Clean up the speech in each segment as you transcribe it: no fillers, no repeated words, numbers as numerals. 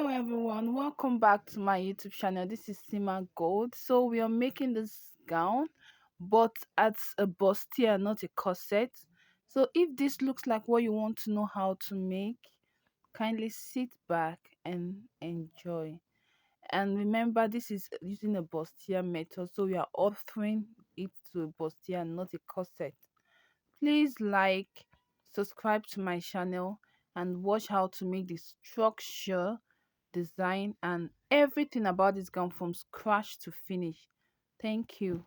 Hello everyone, welcome back to my YouTube channel. This is Sima Gold. So we are making this gown, but at a bustier, not a corset. So if this looks like what you want to know how to make, kindly sit back and enjoy. And remember, this is using a bustier method, so we are authoring it to a bustier, not a corset. Please like, subscribe to my channel, and watch how to make the structure, design, and everything about this gown from scratch to finish. Thank you.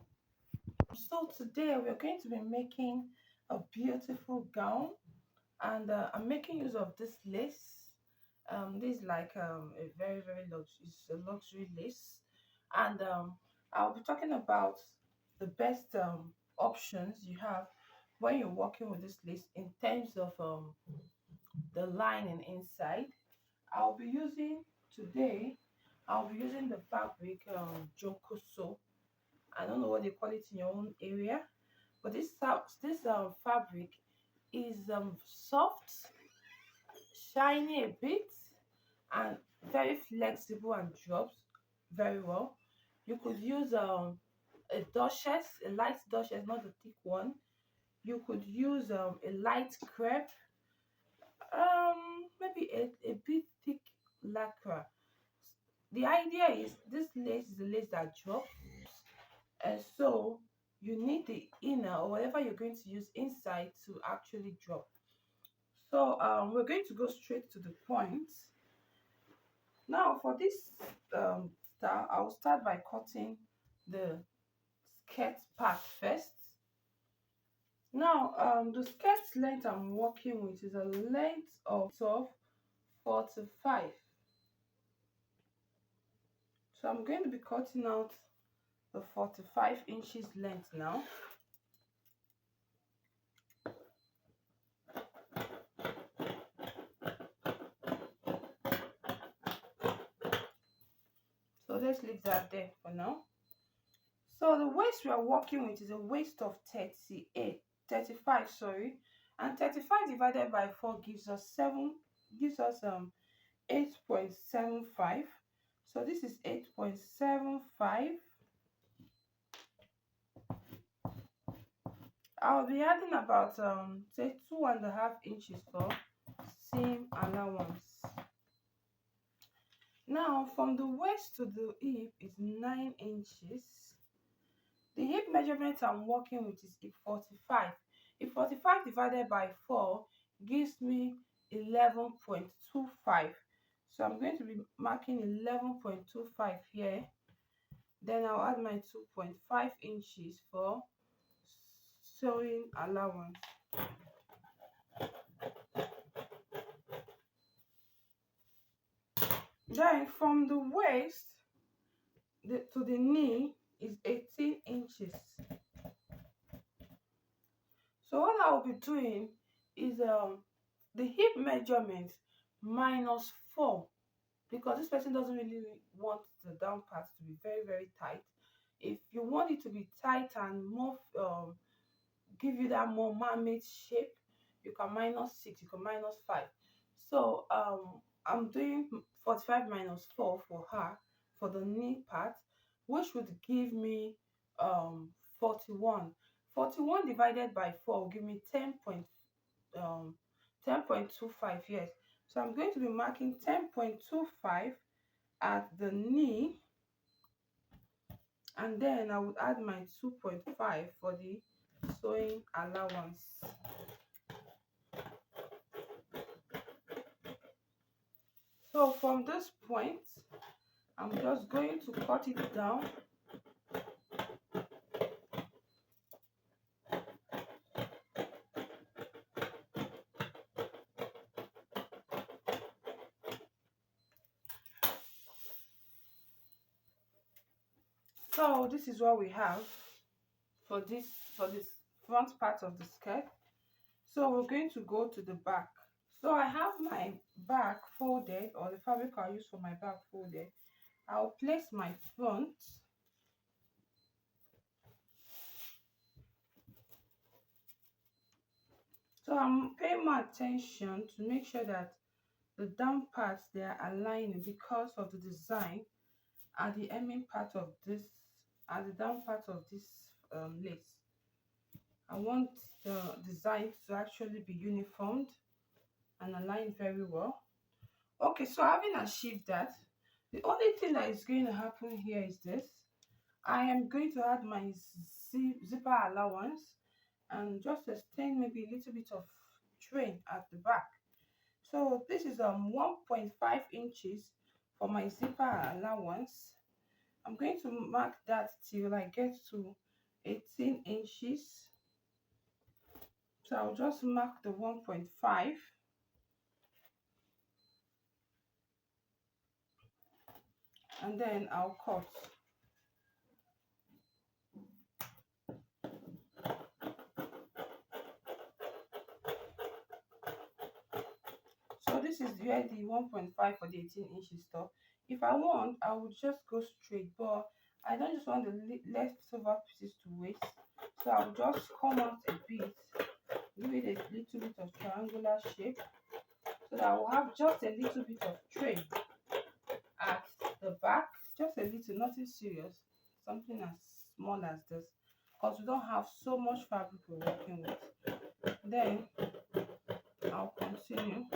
So today we're going to be making a beautiful gown, and I'm making use of this lace. This is like a very it's a luxury lace, and I'll be talking about the best options you have when you're working with this lace in terms of the lining inside. I'll be using today. I'll be using the fabric Jonkoso. I don't know what they call it in your own area, but this fabric is soft, shiny a bit, and very flexible and drops very well. You could use a duchess, a light duchess, not a thick one. You could use a light crepe, maybe a bit thick lacquer. The idea is this lace is a lace that drops, and so you need the inner or whatever you're going to use inside to actually drop. So we're going to go straight to the point. Now for this style, I'll start by cutting the skirt part first. Now the skirt length I'm working with is a length of 45. So I'm going to be cutting out the 45 inches length now. So let's leave that there for now. So the waist we are working with is a waist of 35, sorry, and 35 divided by 4 gives us 8.75. So this is 8.75. I'll be adding about say 2.5 inches for seam allowance. Now from the waist to the hip is 9 inches. The hip measurement I'm working with is hip 45. Hip 45 divided by 4 gives me 11.25. So I'm going to be marking 11.25 here. Then I'll add my 2.5 inches for sewing allowance. Then from the waist to the knee is 18 inches. So what I'll be doing is the hip measurement minus 4, because this person doesn't really want the down part to be very tight. If you want it to be tight and more give you that more mermaid shape, you can minus 6, you can minus 5. So I'm doing 45 minus 4 for her for the knee part, which would give me 41. 41 divided by 4 will give me 10.25. Yes, so I'm going to be marking 10.25 at the knee, and then I would add my 2.5 for the sewing allowance. So from this point, I'm just going to cut it down. So this is what we have for this front part of the skirt. So we're going to go to the back. So I have my back folded, or the fabric I'll use for my back folded. I'll place my front. So I'm paying more attention to make sure that the down parts, they are aligning because of the design at the hemming part of this, at the down part of this lace. I want the design to actually be uniformed and aligned very well. Okay, so having achieved that, the only thing that is going to happen here is this. I am going to add my zipper allowance and just extend maybe a little bit of train at the back. So this is 1.5 inches for my zipper allowance. I'm going to mark that till I get to 18 inches. So I'll just mark the 1.5 and then I'll cut. So this is where the 1.5 for the 18 inches stop. If I want, I would just go straight, but I don't just want the leftover pieces to waste. So I'll just come out a bit, give it a little bit of triangular shape, so that I will have just a little bit of tray at the back, just a little, nothing serious, something as small as this, because we don't have so much fabric we're working with. Then I'll continue.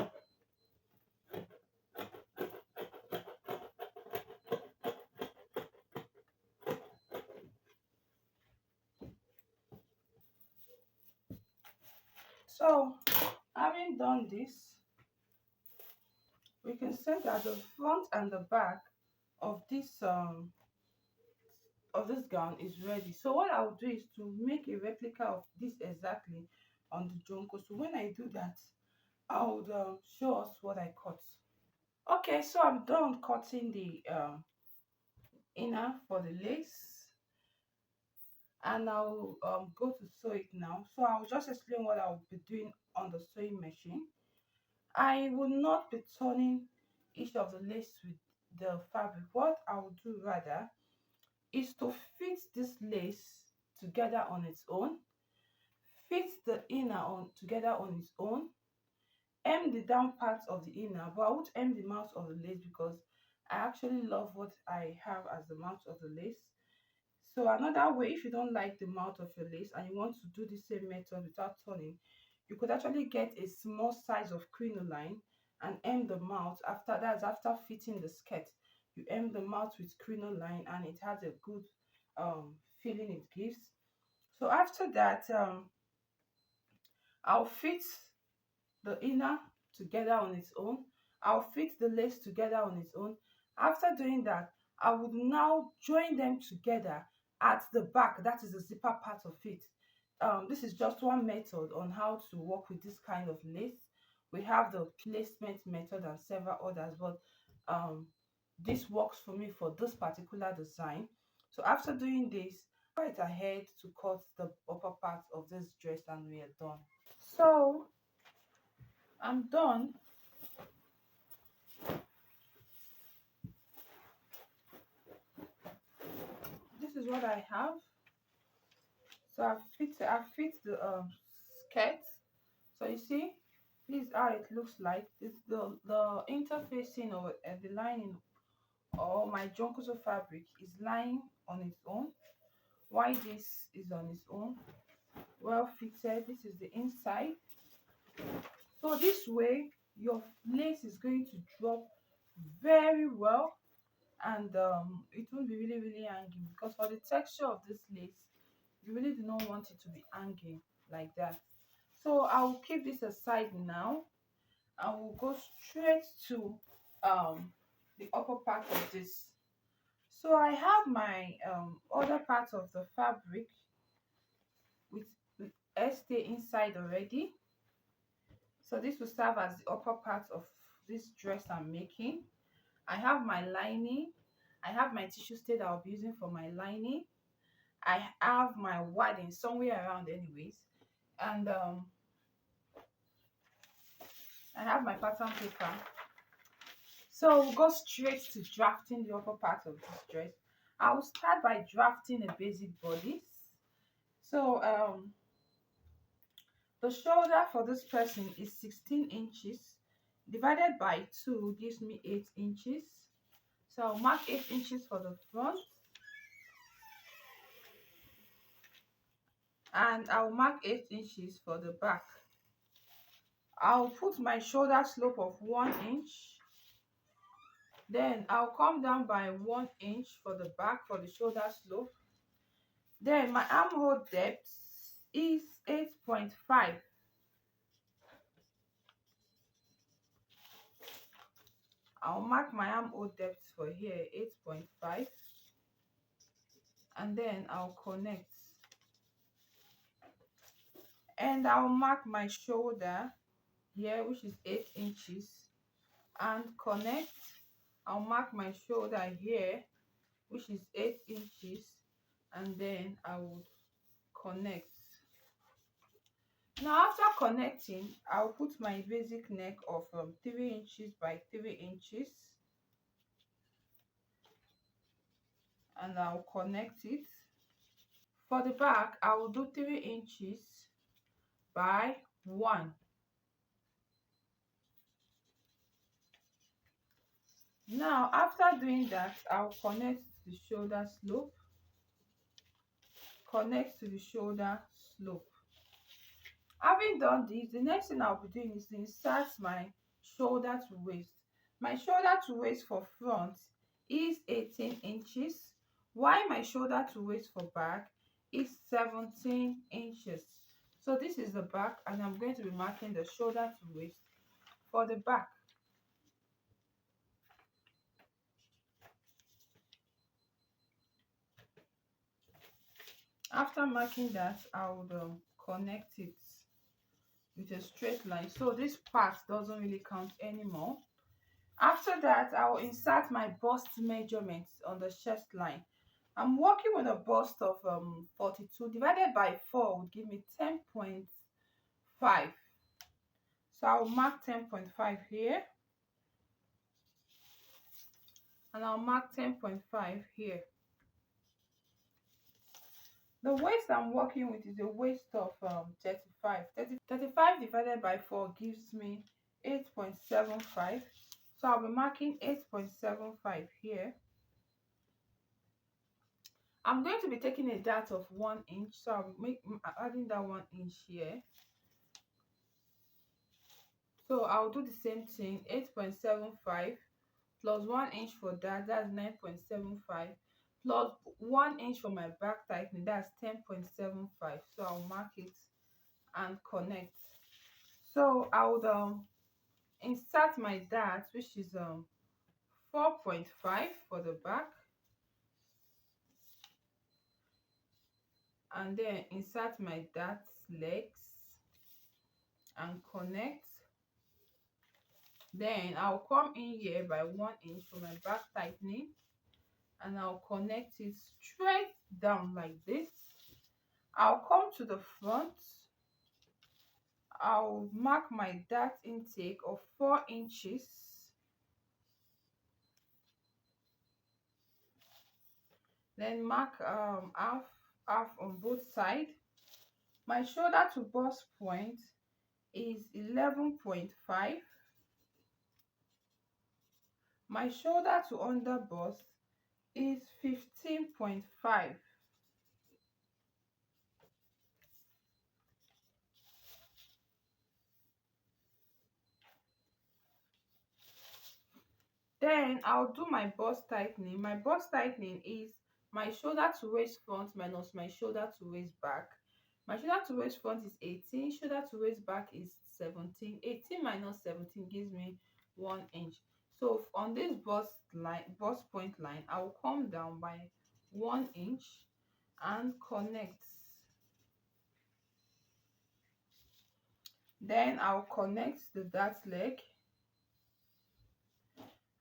So having done this, we can say that the front and the back of this gown is ready. So what I'll do is to make a replica of this exactly on the jonko. So when I do that, I would show us what I cut. Okay, so I'm done cutting the inner for the lace, and I'll go to sew it now. So I'll just explain what I'll be doing on the sewing machine. I will not be turning each of the lace with the fabric. What I will do rather is to fit this lace together on its own, fit the inner on together on its own, hem the down part of the inner, but I won't hem the mouth of the lace because I actually love what I have as the mouth of the lace. So another way, if you don't like the mouth of your lace and you want to do the same method without turning, you could actually get a small size of crinoline and hem the mouth. After that, after fitting the skirt, you hem the mouth with crinoline and it has a good feeling it gives. So after that, I'll fit the inner together on its own. I'll fit the lace together on its own. After doing that, I would now join them together at the back. That is the zipper part of it. This is just one method on how to work with this kind of lace. We have the placement method and several others, but this works for me for this particular design. So after doing this, right ahead to cut the upper part of this dress and we are done. So I'm done. This is what I have. So I fit the skirt. So you see, this is how it looks like. This the interfacing or the lining or my jonkoso fabric is lying on its own. Why this is on its own, well fitted. This is the inside. So this way your lace is going to drop very well, and it won't be really hanging, because for the texture of this lace you really do not want it to be hanging like that. So I will keep this aside now. I will go straight to the upper part of this. So I have my other part of the fabric with, with stay inside already. So this will serve as the upper part of this dress I'm making. I have my lining. I have my tissue stay that I'll be using for my lining. I have my wadding somewhere around anyways, and I have my pattern paper. So we'll go straight to drafting the upper part of this dress. I will start by drafting a basic bodice. So the shoulder for this person is 16 inches. divided by 2 gives me 8 inches. So I'll mark 8 inches for the front, and I'll mark 8 inches for the back. I'll put my shoulder slope of 1 inch. Then I'll come down by 1 inch for the back for the shoulder slope. Then my armhole depth is 8.5. I'll mark my armhole depth for here 8.5, and then I'll connect. And I'll mark my shoulder here, which is 8 inches, and connect. I'll mark my shoulder here, which is 8 inches, and then I would connect. Now after connecting, I'll put my basic neck of 3 inches by 3 inches, and I'll connect it. For the back, I will do 3 inches by 1. Now after doing that, I'll connect the shoulder slope, connect to the shoulder slope. Having done this, the next thing I'll be doing is to insert my shoulder to waist. My shoulder to waist for front is 18 inches, while my shoulder to waist for back is 17 inches. So this is the back, and I'm going to be marking the shoulder to waist for the back. After marking that, I would connect it with a straight line, so this part doesn't really count anymore. After that, I will insert my bust measurements on the chest line. I'm working with a bust of 42 divided by 4 would give me 10.5. So I'll mark 10.5 here, and I'll mark 10.5 here. The waist I'm working with is a waist of 35. 35 divided by 4 gives me 8.75. So I'll be marking 8.75 here. I'm going to be taking a dart of 1 inch, so adding that 1 inch here. So I'll do the same thing, 8.75 plus 1 inch for that, that's 9.75, plus 1 inch for my back tightening, that's 10.75. So I'll mark it and connect. So I would insert my dart, which is 4.5 for the back, and then insert my dart legs and connect. Then I'll come in here by 1 inch for my back tightening, and I'll connect it straight down like this. I'll come to the front. I'll mark my dart intake of 4 inches. Then mark half on both sides. My shoulder to bust point is 11.5. My shoulder to under bust is 15.5. Then I'll do my bust tightening. My bust tightening is my shoulder to waist front minus my shoulder to waist back. My shoulder to waist front is 18, shoulder to waist back is 17. 18 minus 17 gives me 1 inch. So on this bust point line, I will come down by 1 inch and connect. Then I'll connect the dart leg.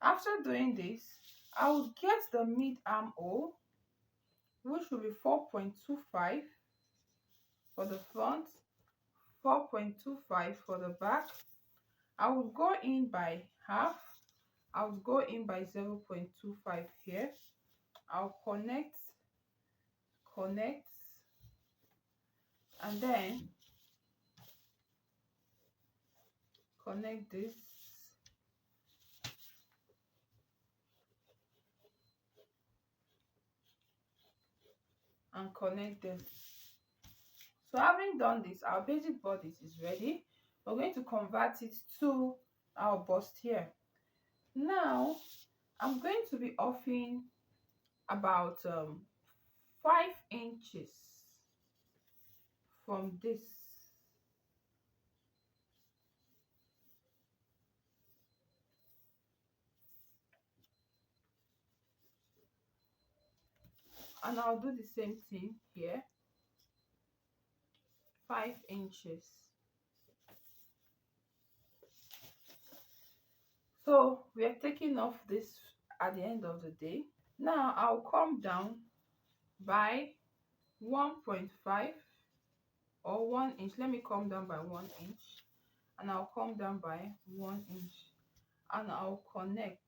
After doing this, I will get the mid armhole, which will be 4.25 for the front, 4.25 for the back. I will go in by half. I will go in by 0.25 here. I'll connect, and then connect this. and connect them. So having done this, our basic bodice is ready. We're going to convert it to our bustier. Now I'm going to be offing about 5 inches from this, and I'll do the same thing here, 5 inches. So we are taking off this at the end of the day. Now I'll come down by 1.5 or 1 inch. Let me come down by 1 inch, and I'll come down by 1 inch, and I'll connect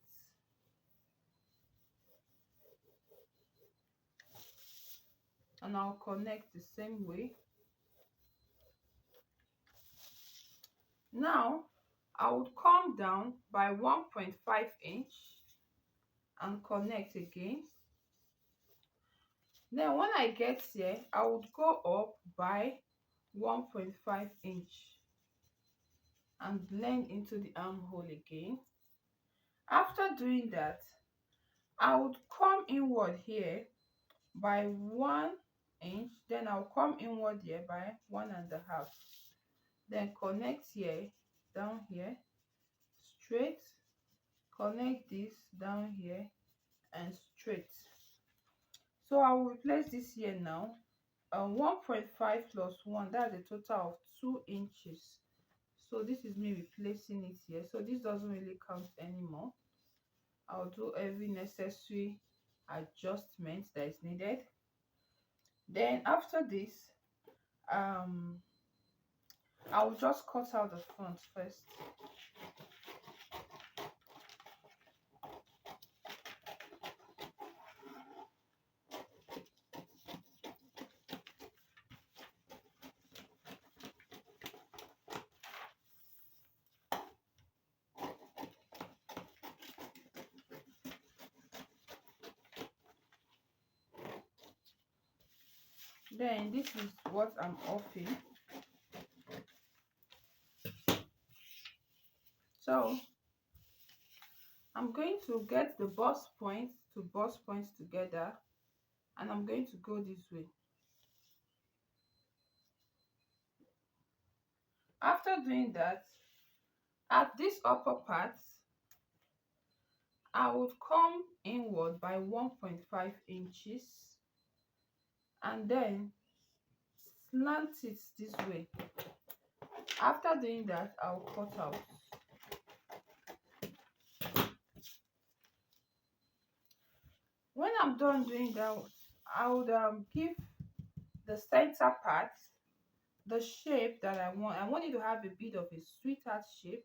the same way. Now I would come down by 1.5 inch and connect again. Then when I get here, I would go up by 1.5 inch and blend into the armhole again. After doing that, I would come inward here by 1 inch, then I'll come inward here by 1.5, then connect here, down here, straight, connect this down here and straight. So I will replace this here now. 1.5 plus 1, that's a total of 2 inches. So this is me replacing it here, so this doesn't really count anymore. I'll do every necessary adjustment that is needed. Then after this, I'll just cut out the front first. Then this is what I'm offing. So I'm going to get the bust points to bust points together, and I'm going to go this way. After doing that, at this upper part, I would come inward by 1.5 inches and then slant it this way. After doing that, I'll cut out. When I'm done doing that, I would give the center part the shape that I want. I want it to have a bit of a sweetheart shape.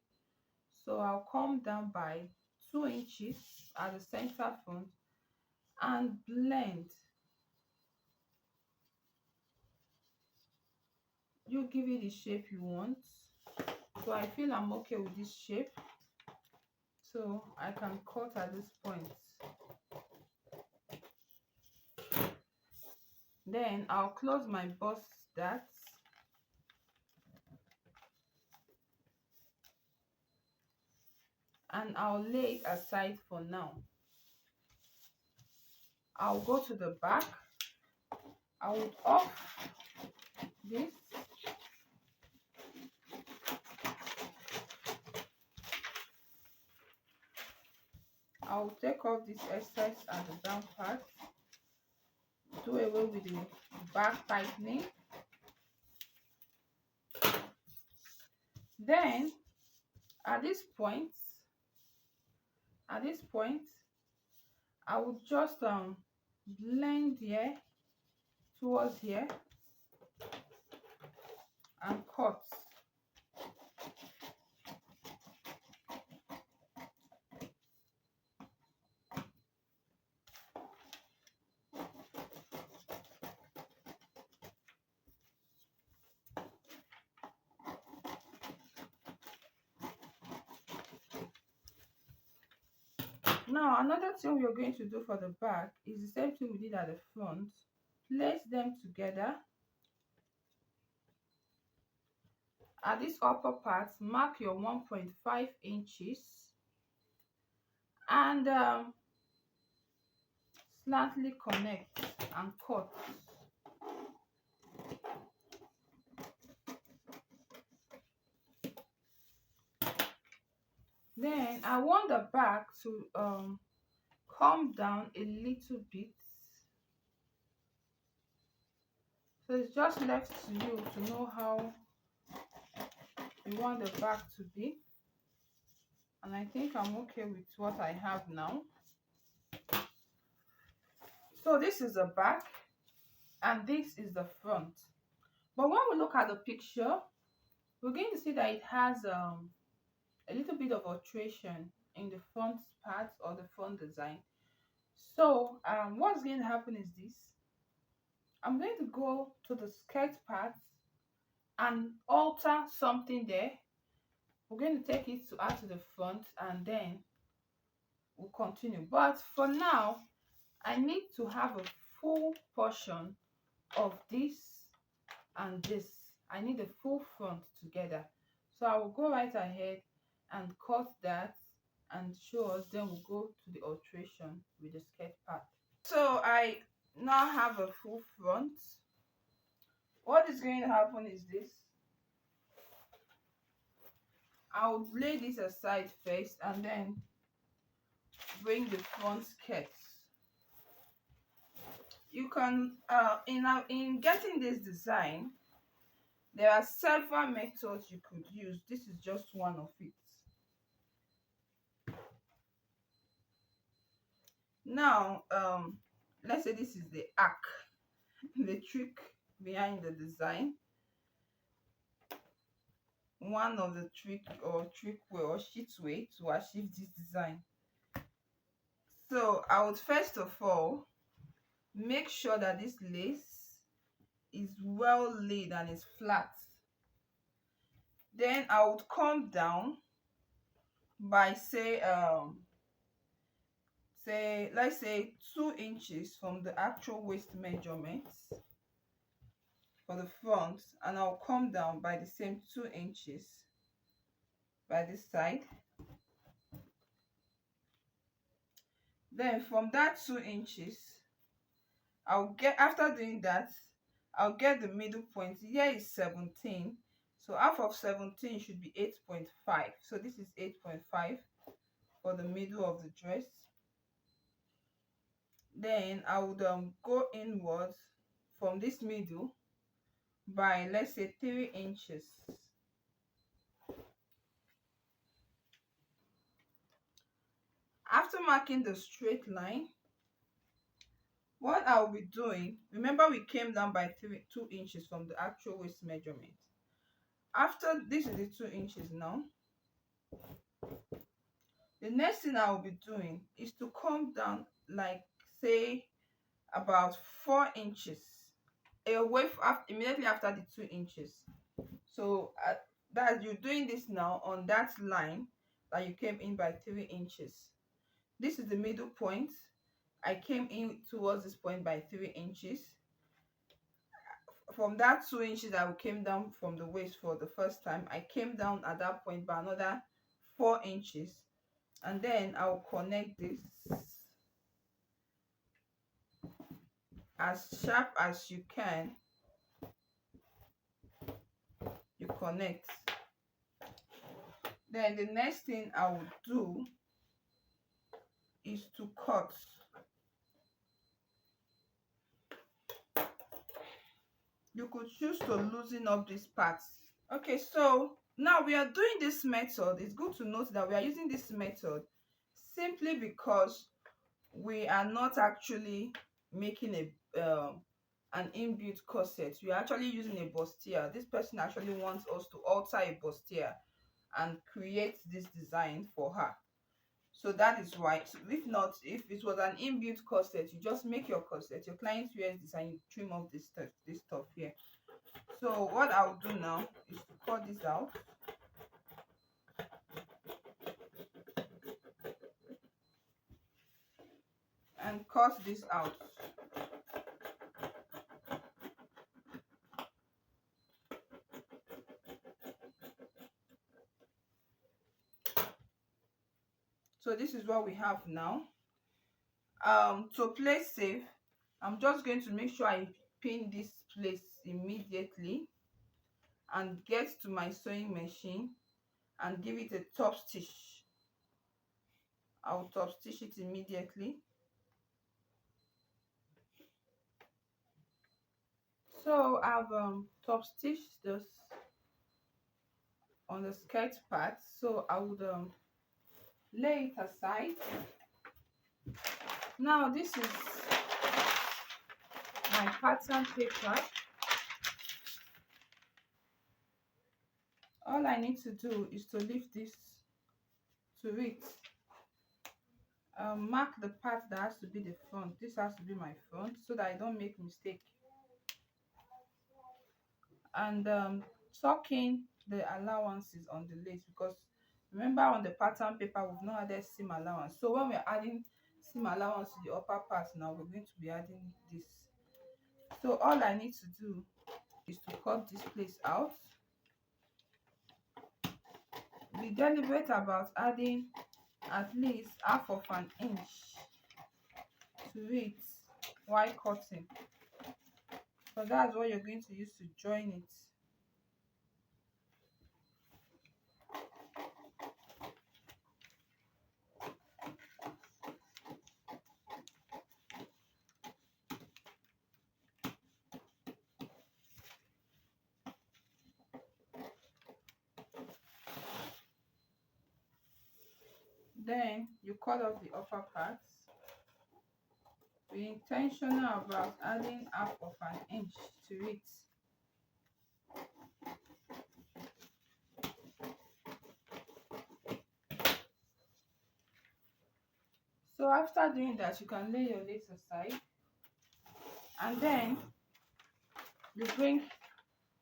So I'll come down by 2 inches at the center front and blend. You give it the shape you want. So I feel I'm okay with this shape. So I can cut at this point. Then I'll close my bust dart and I'll lay it aside for now. I'll go to the back. I would off this. I'll take off this excess at the down part. Do away with the back tightening. Then at this point, I would just blend here towards here and cut. Now another thing we are going to do for the back is the same thing we did at the front. Place them together. At this upper part, mark your 1.5 inches and slightly connect and cut. Then I want the back to come down a little bit. So it's just left to you to know how you want the back to be. And I think I'm okay with what I have now. So this is the back and this is the front. But when we look at the picture, we're going to see that it has a little bit of alteration in the front part or the front design. So what's going to happen is this. I'm going to go to the skirt part and alter something there. We're going to take it to add to the front and then we'll continue. But for now, I need to have a full portion of this and this. I need the full front together. So I will go right ahead and cut that and show us, then we'll go to the alteration with the skirt part. So I now have a full front. What is going to happen is this. I'll lay this aside first and then bring the front skirt. You can in getting this design, there are several methods you could use. This is just one of it. Now let's say this is the arc, the trick behind the design. One of the trick way or sheet way to achieve this design. So I would first of all make sure that this lace is well laid and is flat. Then I would come down by let's say 2 inches from the actual waist measurements for the front, and I'll come down by the same 2 inches by this side. Then from that 2 inches, after doing that, I'll get the middle point. Here is 17, so half of 17 should be 8.5. So this is 8.5 for the middle of the dress. Then I would go inwards from this middle by, let's say, 3 inches. After marking the straight line, what I'll be doing, remember we came down by 2 inches from the actual waist measurement. After this is the 2 inches now, the next thing I will be doing is to come down, like say about 4 inches away immediately after the 2 inches. So that you're doing this now on that line that you came in by 3 inches. This is the middle point. I came in towards this point by 3 inches. From that 2 inches I came down from the waist for the first time, I came down at that point by another 4 inches, and then I'll connect this as sharp as you can. You connect. Then the next thing I will do is to cut. You could choose to loosen up these parts. Okay, so now we are doing this method. It's good to note that we are using this method simply because we are not actually making an inbuilt corset. We are actually using a bustier. This person actually wants us to alter a bustier and create this design for her. So that is why. So if not, if it was an inbuilt corset, you just make your corset. Your client wears this and you trim off this stuff here. So what I'll do now is to cut this out. And cut this out. So this is what we have now. To play safe, I'm just going to make sure I pin this place immediately and get to my sewing machine and give it a top stitch. I'll top stitch it immediately. So I've top stitched this on the skirt part, so I would lay it aside. Now this is my pattern paper. All I need to do is to lift this to it. Mark the part that has to be the front. This has to be my front so that I don't make mistake. And tuck in the allowances on the lace, because remember on the pattern paper we've not added seam allowance. So when we're adding seam allowance to the upper part, now we're going to be adding this. So all I need to do is to cut this place out. Be deliberate about adding at least half of an inch to it while cutting, so that's what you're going to use to join it. Then you cut off the upper part. Be intentional about adding half of an inch to it. So after doing that, you can lay your lace aside, and then you bring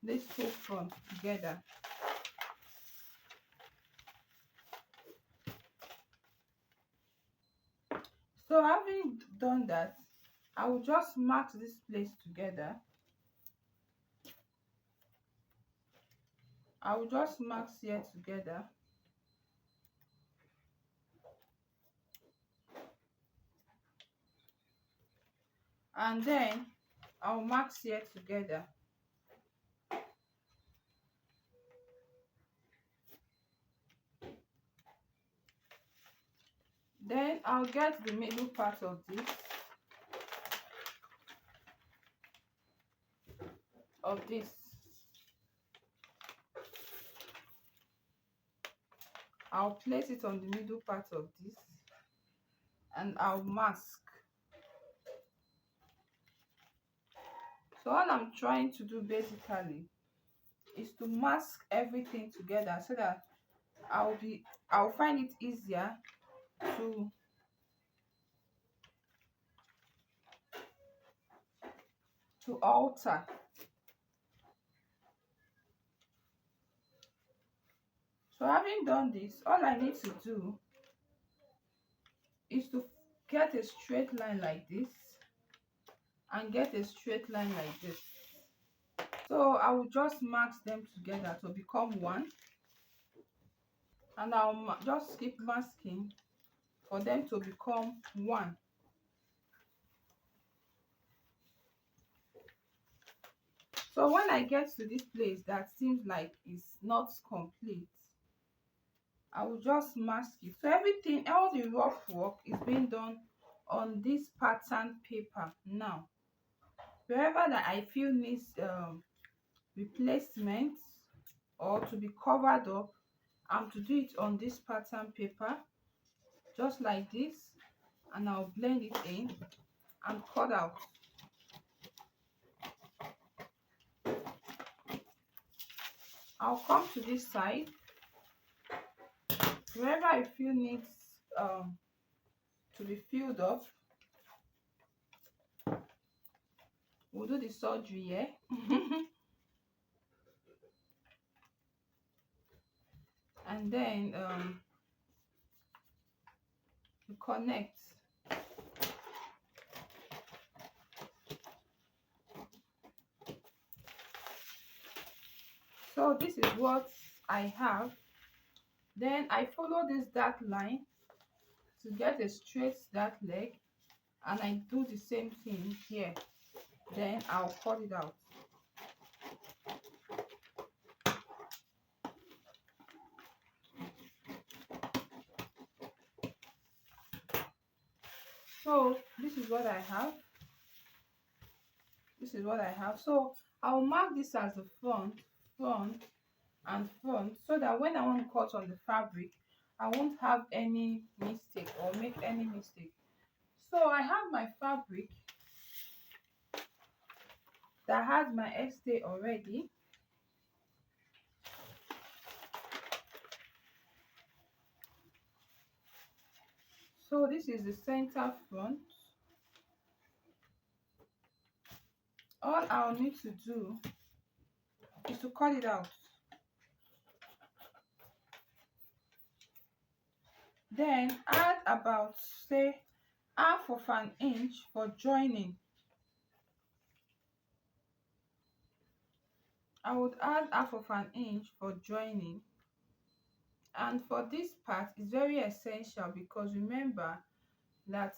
these two fronts together. So having done that, I will just mark this place together. I will just mark here together. And then I'll mark here together. Then I'll get the middle part of this. I'll place it on the middle part of this, and I'll mask. So all I'm trying to do basically is to mask everything together so that I'll find it easier to alter. So having done this, all I need to do is to get a straight line like this and get a straight line like this. So I will just mark them together to become one, and I'll just keep masking for them to become one. So when I get to this place that seems like it's not complete, I will just mask it. So everything, all the rough work is being done on this pattern paper now. Wherever that I feel needs replacement or to be covered up, I'm to do it on this pattern paper, just like this, and I'll blend it in and cut out. I'll come to this side. Wherever I feel needs to be filled up, we'll do the surgery here. And then you connect. So this is what I have. Then I follow this dark line to get a straight that leg, and I do the same thing here. Then I'll cut it out. So this is what I have. This is what I have. So I'll mark this as the front, and front, so that when I want to cut on the fabric, I won't have any mistake or make any mistake. So I have my fabric that has my stay already. So this is the center front. All I'll need to do is to cut it out. Then add about, say, half of an inch for joining. I would add half of an inch for joining. And for this part, it's very essential because remember that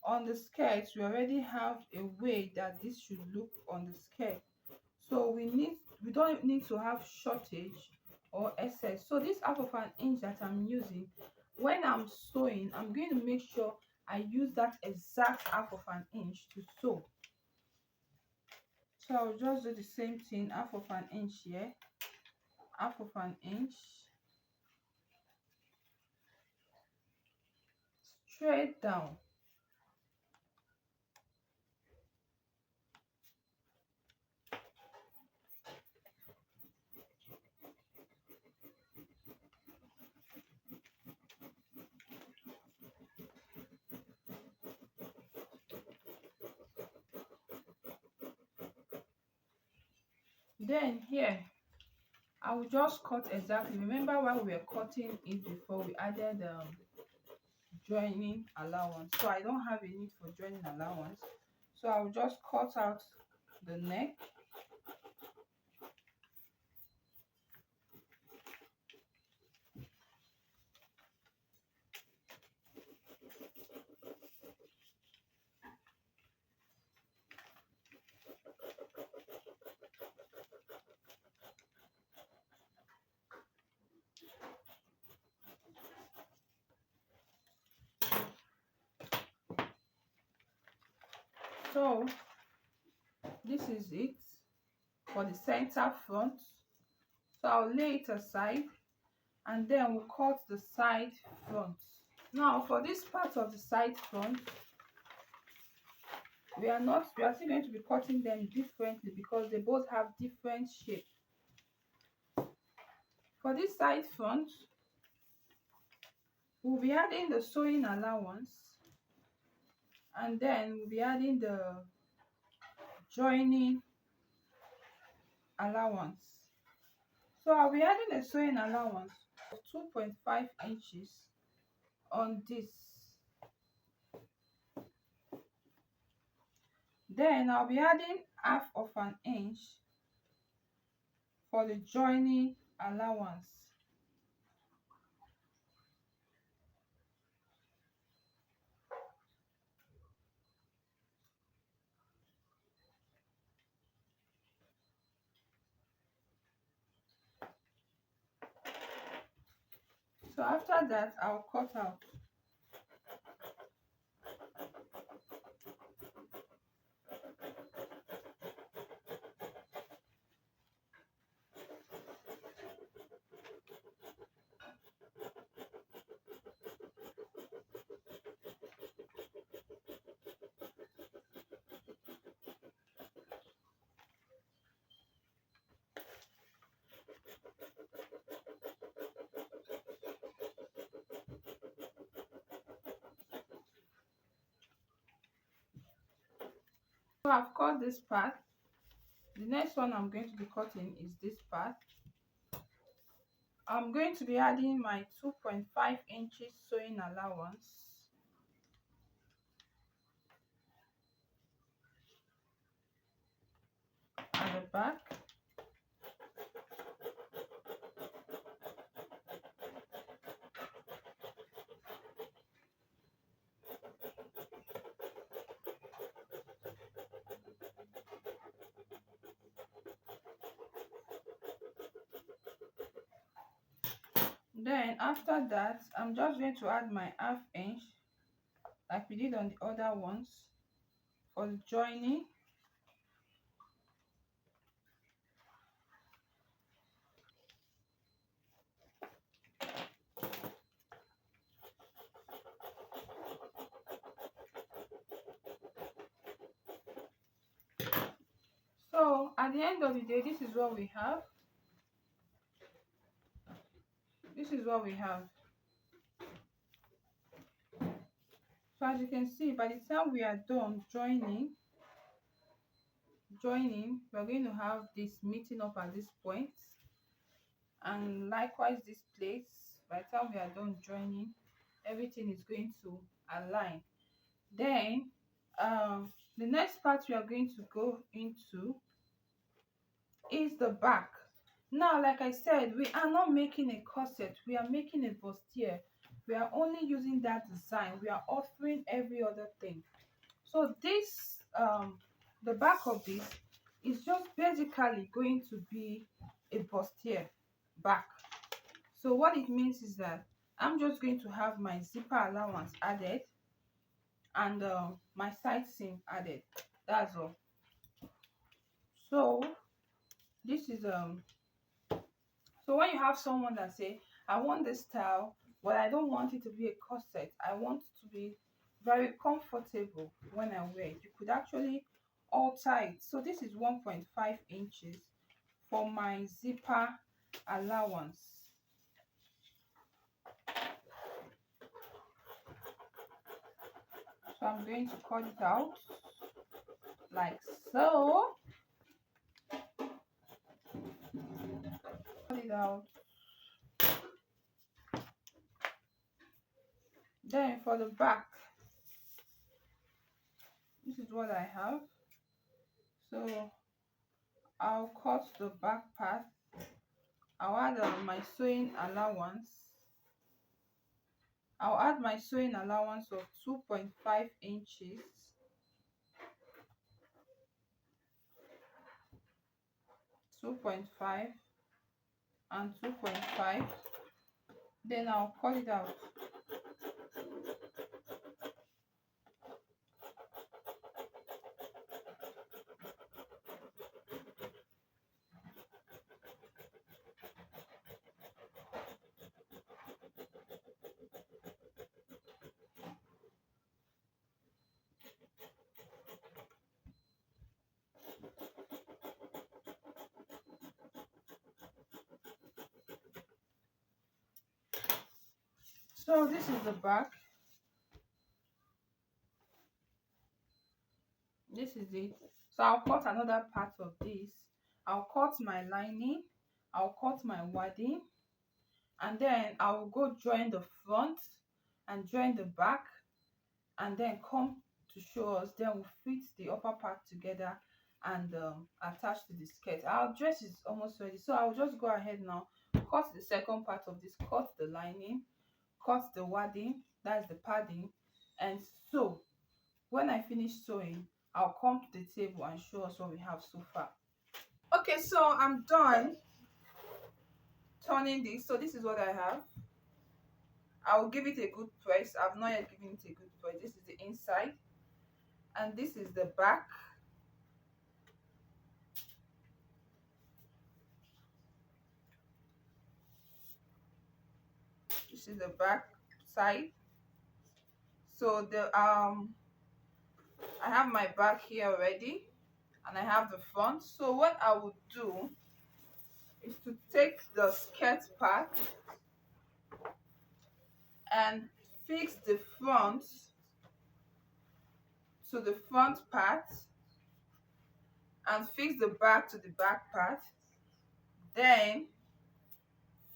on the skirt we already have a way that this should look on the skirt. So we don't need to have shortage or excess. So this half of an inch that I'm using, when I'm sewing, I'm going to make sure I use that exact half of an inch to sew. So I'll just do the same thing, half of an inch here, half of an inch, straight down. Then here I will just cut exactly. Remember while we were cutting it before, we added joining allowance. So I don't have a need for joining allowance. So I will just cut out the neck. So this is it for the center front. So I'll lay it aside and then we'll cut the side front. Now for this part of the side front, we are still going to be cutting them differently because they both have different shape. For this side front, we'll be adding the sewing allowance, and then we'll be adding the joining allowance. So I'll be adding a sewing allowance of 2.5 inches on this. Then I'll be adding half of an inch for the joining allowance. So after that, I'll cut out. So I've cut this part. The next one I'm going to be cutting is this part. I'm going to be adding my 2.5 inches sewing allowance at the back. Then after that, I'm just going to add my half inch like we did on the other ones for the joining. So at the end of the day, this is what we have. This is what we have. So as you can see, by the time we are done joining, we're going to have this meeting up at this point, and likewise this place. By the time we are done joining, everything is going to align. Then the next part we are going to go into is the back. Now, like I said, we are not making a corset, we are making a bustier. We are only using that design, we are offering every other thing. So this the back of this is just basically going to be a bustier back. So what it means is that I'm just going to have my zipper allowance added and my side seam added. That's all. So this is so when you have someone that say, I want this style, but I don't want it to be a corset, I want it to be very comfortable when I wear it, you could actually alter it. So this is 1.5 inches for my zipper allowance. So I'm going to cut it out like so. Cut it out. Then for the back, this is what I have. So I'll cut the back part. I'll add my sewing allowance. I'll add my sewing allowance of 2.5 inches. 2.5 and 2.5. Then I'll cut it out. So this is the back. This is it. So I'll cut another part of this. I'll cut my lining. I'll cut my wadding. And then I will go join the front and join the back, and then come to show us. Then we'll fit the upper part together and attach to the skirt. Our dress is almost ready, so I'll just go ahead now, cut the second part of this, cut the lining, cut the wadding, that's the padding, and sew. When I finish sewing, I'll come to the table and show us what we have so far. Okay, so I'm done turning this. So this is what I have. I'll give it a good press. I've not yet given it a good press. This is the inside, and this is the back. This is the back side. So the I have my back here already, and I have the front. So what I would do is to take the skirt part and fix the front to the front part, and fix the back to the back part, then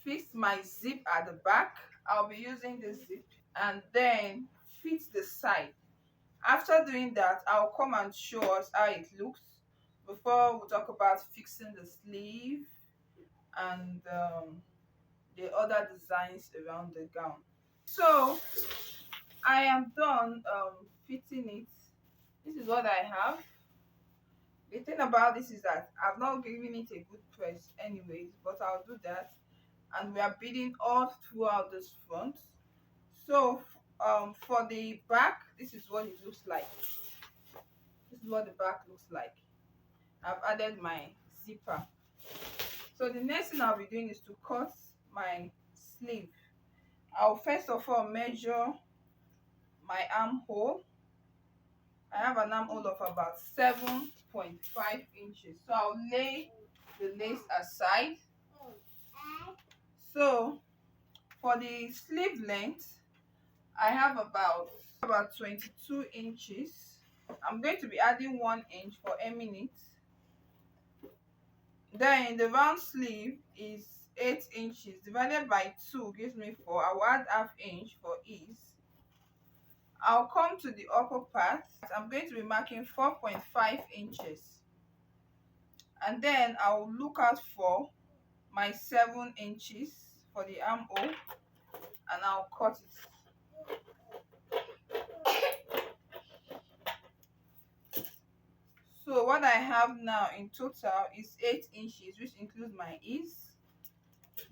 fix my zip at the back. I'll be using this zip, and then fit the side. After doing that, I'll come and show us how it looks before we talk about fixing the sleeve and the other designs around the gown. So I am done fitting it. This is what I have. The thing about this is that I've not given it a good press anyways, but I'll do that. and we are beading all throughout this front. So for the back, this is what it looks like. This is what the back looks like. I've added my zipper. So the next thing I'll be doing is to cut my sleeve. I'll first of all measure my armhole. I have an armhole of about 7.5 inches. So I'll lay the lace aside. So for the sleeve length, I have about 22 inches. I'm going to be adding 1 inch for hemming it. Then the round sleeve is 8 inches divided by 2 gives me 4. I'll add half inch for ease. I'll come to the upper part. I'm going to be marking 4.5 inches, and then I'll look out for my 7 inches for the armhole, and I'll cut it. So what I have now in total is 8 inches, which includes my ease.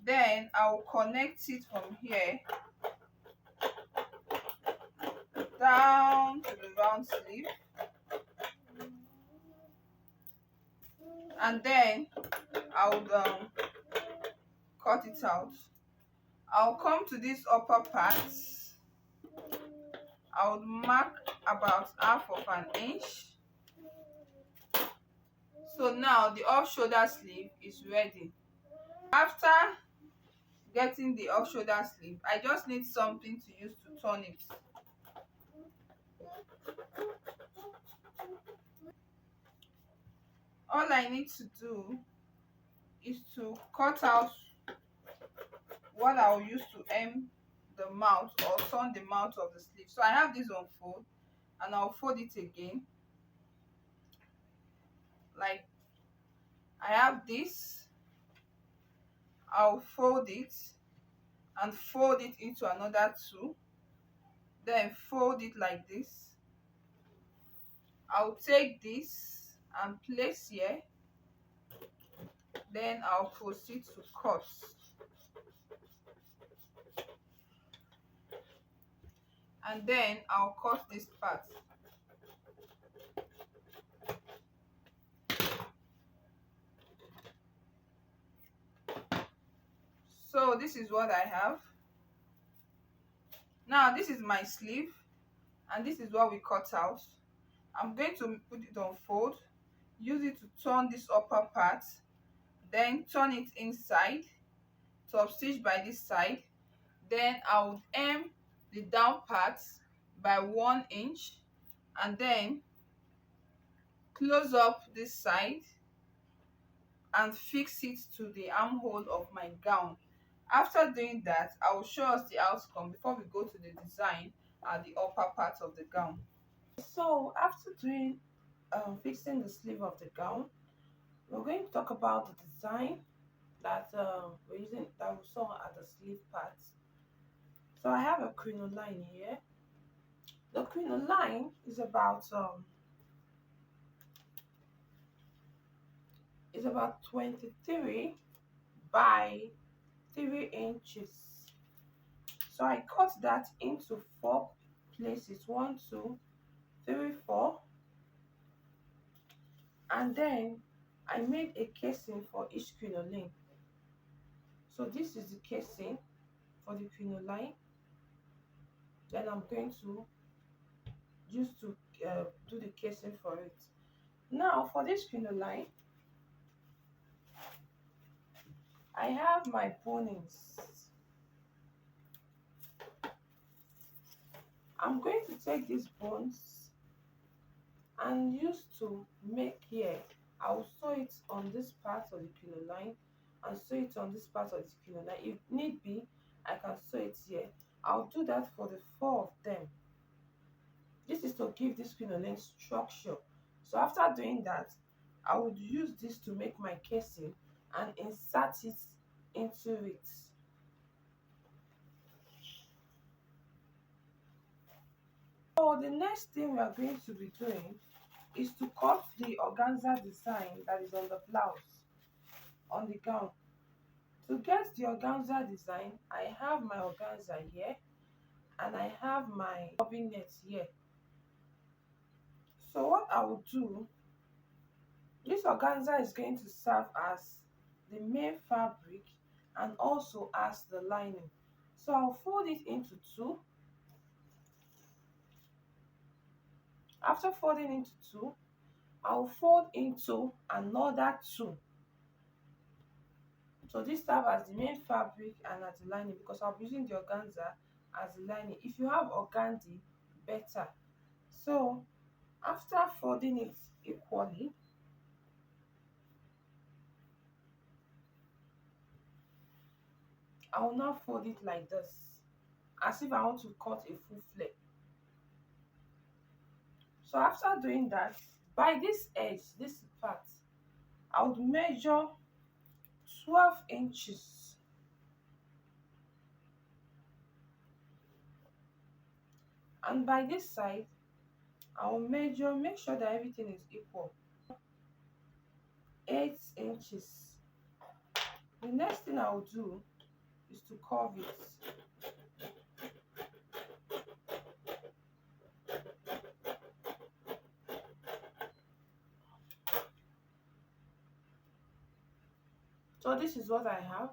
Then I'll connect it from here down to the round sleeve, and then I'll cut it out. I'll come to this upper part. I'll mark about half of an inch. So now the off shoulder sleeve is ready. After getting the off shoulder sleeve, I just need something to use to turn it. All I need to do is to cut out what I'll use to hem the mouth or turn the mouth of the sleeve. So I have this on fold, and I'll fold it again. Like I have this, I'll fold it and fold it into another two, then fold it like this. I'll take this and place here, then I'll proceed to cut, and then I'll cut this part. So this is what I have. Now this is my sleeve, and this is what we cut out. I'm going to put it on fold, use it to turn this upper part, then turn it inside, top stitch by this side. Then I would hem the down part by 1 inch, and then close up this side and fix it to the armhole of my gown. After doing that, I will show us the outcome before we go to the design at the upper part of the gown. So after doing fixing the sleeve of the gown, we're going to talk about the design that we're using, that we saw at the sleeve part. So I have a crinoline here. The crinoline is about 23 by 3 inches. So I cut that into 4 places, 1, 2, 3, 4, and then I made a casing for each crinoline. So this is the casing for the crinoline. Then I'm going to use to do the casing for it. Now for this crinoline, I have my bonings. I'm going to take these bones and use to make here. I'll sew it on this part of the crinoline and sew it on this part of the crinoline. If need be, I can sew it here. I'll do that for the 4 of them. This is to give this crinoline structure. So after doing that, I would use this to make my casing and insert it into it. So the next thing we are going to be doing is to cut the organza design that is on the blouse, on the gown. To get the organza design, I have my organza here and I have my bobbin net here. So what I will do, this organza is going to serve as the main fabric and also as the lining. So I'll fold it into two. After folding into two, I'll fold into another two. So this serves as the main fabric and as the lining because I'll be using the organza as the lining. If you have organdy, better. So after folding it equally, I will now fold it like this, as if I want to cut a full flare. So after doing that, by this edge, this part, I would measure 12 inches, and by this side, I will measure, make sure that everything is equal, 8 inches. The next thing I will do is to curve it. So this is what I have.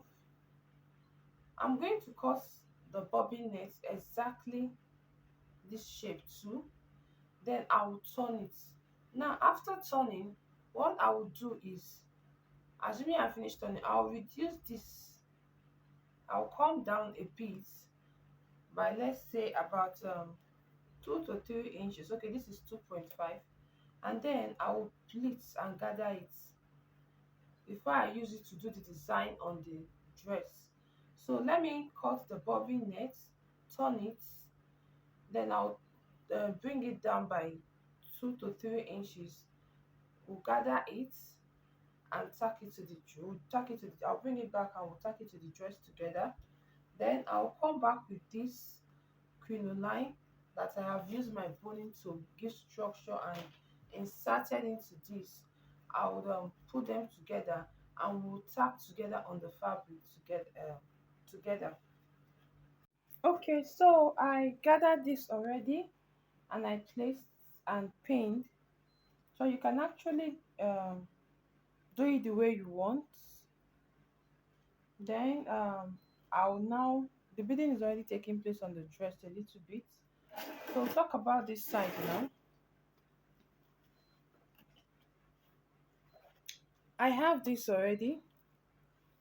I'm going to cut the bobbin net exactly this shape too. Then I will turn it. Now after turning, what I will do is, assuming I finish turning, I'll reduce this. I'll come down a bit by, let's say, about 2 to 3 inches. Okay, this is 2.5, and then I will pleat and gather it before I use it to do the design on the dress. So let me cut the bobbin net, turn it, then I'll bring it down by 2 to 3 inches. We'll gather it and tack it to the I'll bring it back and we'll tack it to the dress together. Then I'll come back with this crinoline that I have used my boning to give structure and inserted into this. I would put them together and we'll tack together on the fabric together. Okay, so I gathered this already and I placed and pinned. So you can actually do it the way you want. Then I'll now, the beading is already taking place on the dress a little bit. So talk about this side now. I have this already.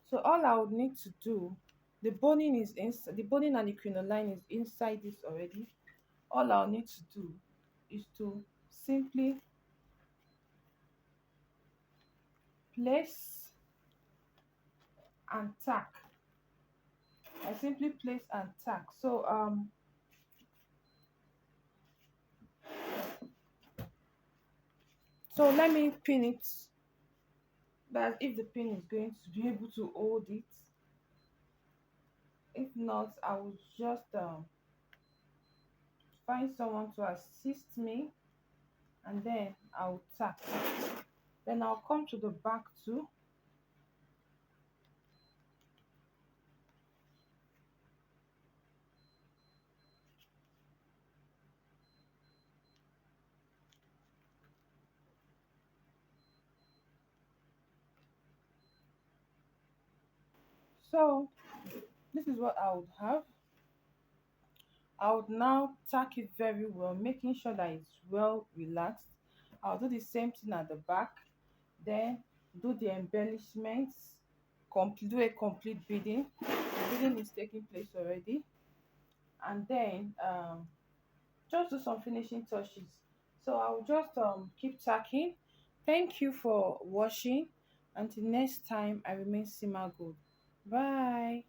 So all I would need to do, the boning is inside, the boning and the crinoline is inside this already. All I'll need to do is to simply place and tack. I simply place and tack. So let me pin it, that if the pin is going to be able to hold it. If not, I will just find someone to assist me, and then I'll tack. Then I'll come to the back too. So this is what I would have. I would now tack it very well, making sure that it's well relaxed. I'll do the same thing at the back, then do the embellishments, do a complete beading. The beading is taking place already, and then just do some finishing touches. So I'll just keep tacking. Thank you for watching. Until next time, I remain Sima Good. Bye.